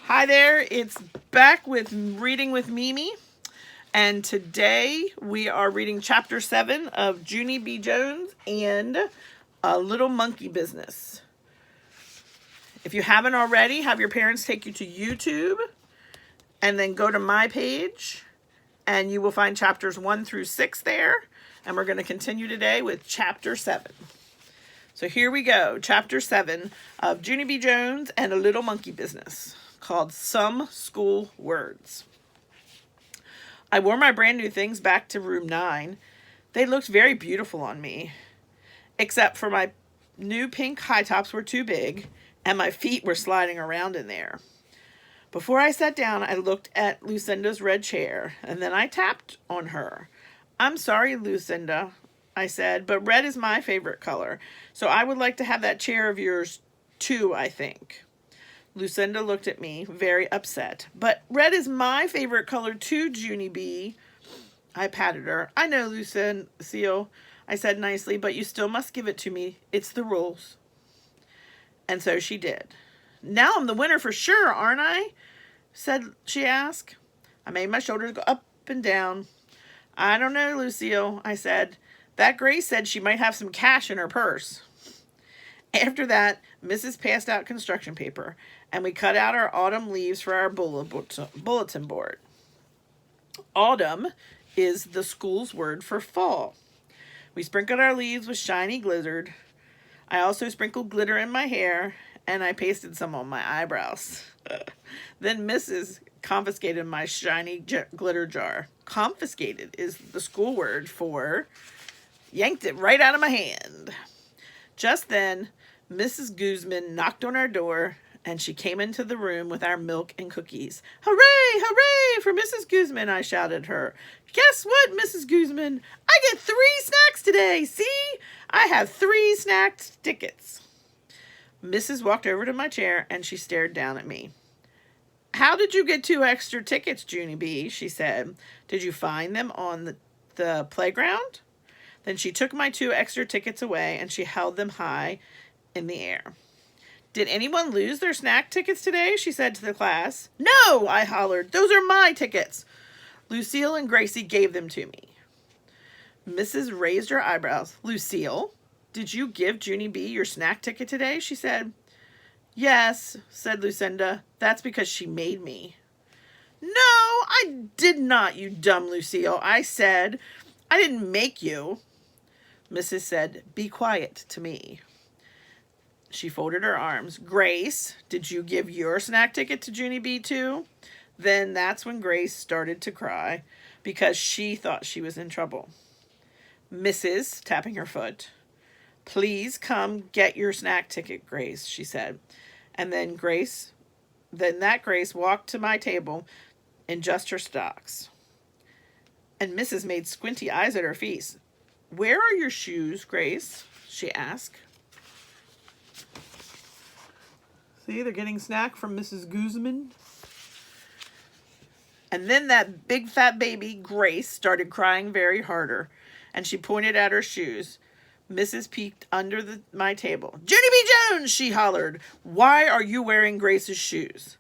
Hi there, it's back with Reading with MiMi, and today we are reading Chapter 7 of Junie B Jones and A Little Monkey Business. If you haven't already, have your parents take you to YouTube and then go to my page, and you will find chapters 1 through 6 there, and we're going to continue today with Chapter 7. So here we go, Chapter 7 of Junie B Jones and A Little Monkey Business, called Some School Words. I wore my brand new things back to room 9. They looked very beautiful on me, except for my new pink high tops were too big and my feet were sliding around in there. Before I sat down, I looked at Lucinda's red chair and then I tapped on her. "I'm sorry, Lucinda," I said, "but red is my favorite color, so I would like to have that chair of yours too, I think." Lucinda looked at me, very upset. "But red is my favorite color too, Junie B." I patted her. "I know, Lucille," I said nicely, "but you still must give it to me. It's the rules." And so she did. "Now I'm the winner for sure, aren't I?" she asked. I made my shoulders go up and down. "I don't know, Lucille," I said. "That Grace said she might have some cash in her purse." After that, Mrs. passed out construction paper, and we cut out our autumn leaves for our bulletin board. Autumn is the school's word for fall. We sprinkled our leaves with shiny glitter. I also sprinkled glitter in my hair, and I pasted some on my eyebrows. Then Mrs. confiscated my shiny glitter jar. Confiscated is the school word for yanked it right out of my hand. Just then, Mrs. Guzman knocked on our door, and she came into the room with our milk and cookies. "Hooray, hooray for Mrs. Guzman," I shouted her. "Guess what, Mrs. Guzman? I get 3 snacks today. See? I have 3 snack tickets." Mrs. walked over to my chair, and she stared down at me. "How did you get 2 extra tickets, Junie B?" she said. "Did you find them on the playground?" Then she took my 2 extra tickets away, and she held them high in the air. "Did anyone lose their snack tickets today?" she said to the class. "No," I hollered. "Those are my tickets. Lucille and Gracie gave them to me." Mrs. raised her eyebrows. "Lucille, did you give Junie B your snack ticket today?" she said. "Yes," said Lucinda. "That's because she made me." "No, I did not, you dumb Lucille," I said. "I didn't make you." Mrs. said, "Be quiet," to me. She folded her arms. "Grace, did you give your snack ticket to Junie B too?" Then that's when Grace started to cry because she thought she was in trouble. "Mrs., tapping her foot, "please come get your snack ticket, Grace," she said. And then that Grace walked to my table in just her stocks. And Mrs. made squinty eyes at her feet. "Where are your shoes, Grace?" she asked. See, they're getting snack from Mrs. Guzman. And then that big fat baby, Grace, started crying very harder, and she pointed at her shoes. Mrs. peeked under my table. "Junie B Jones," she hollered, "why are you wearing Grace's shoes?"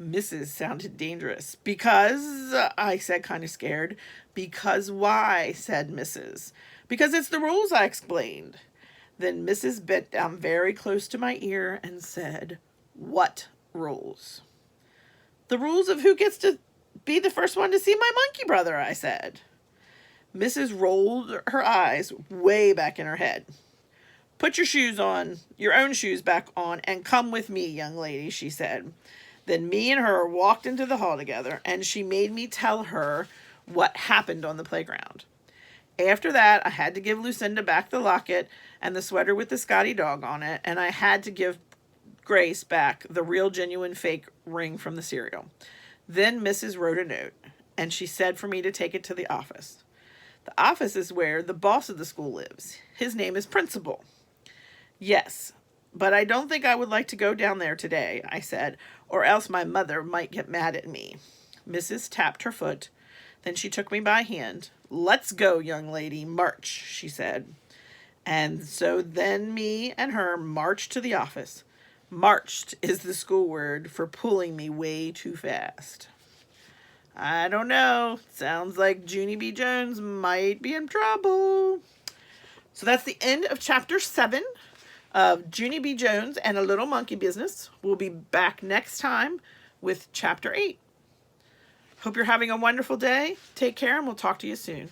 Mrs. sounded dangerous. "Because," I said, kind of scared. "Because why?" said Mrs. "Because it's the rules," I explained. Then Mrs. bent down very close to my ear and said, "What rules?" "The rules of who gets to be the first one to see my monkey brother," I said. Mrs. rolled her eyes way back in her head. "Put your own shoes back on, and come with me, young lady," she said. Then me and her walked into the hall together, and she made me tell her what happened on the playground. After that, I had to give Lucinda back the locket and the sweater with the Scotty dog on it, and I had to give Grace back the real genuine fake ring from the cereal. Then Mrs. wrote a note, and she said for me to take it to the office. The office is where the boss of the school lives. His name is Principal. "Yes, but I don't think I would like to go down there today," I said, "or else my mother might get mad at me." Mrs. tapped her foot. Then she took me by hand. "Let's go, young lady, march," she said. And so then me and her marched to the office. Marched is the school word for pulling me way too fast. I don't know. Sounds like Junie B Jones might be in trouble. So that's the end of chapter 7 of Junie B Jones and a Little Monkey Business. We'll be back next time with chapter 8. Hope you're having a wonderful day. Take care, and we'll talk to you soon.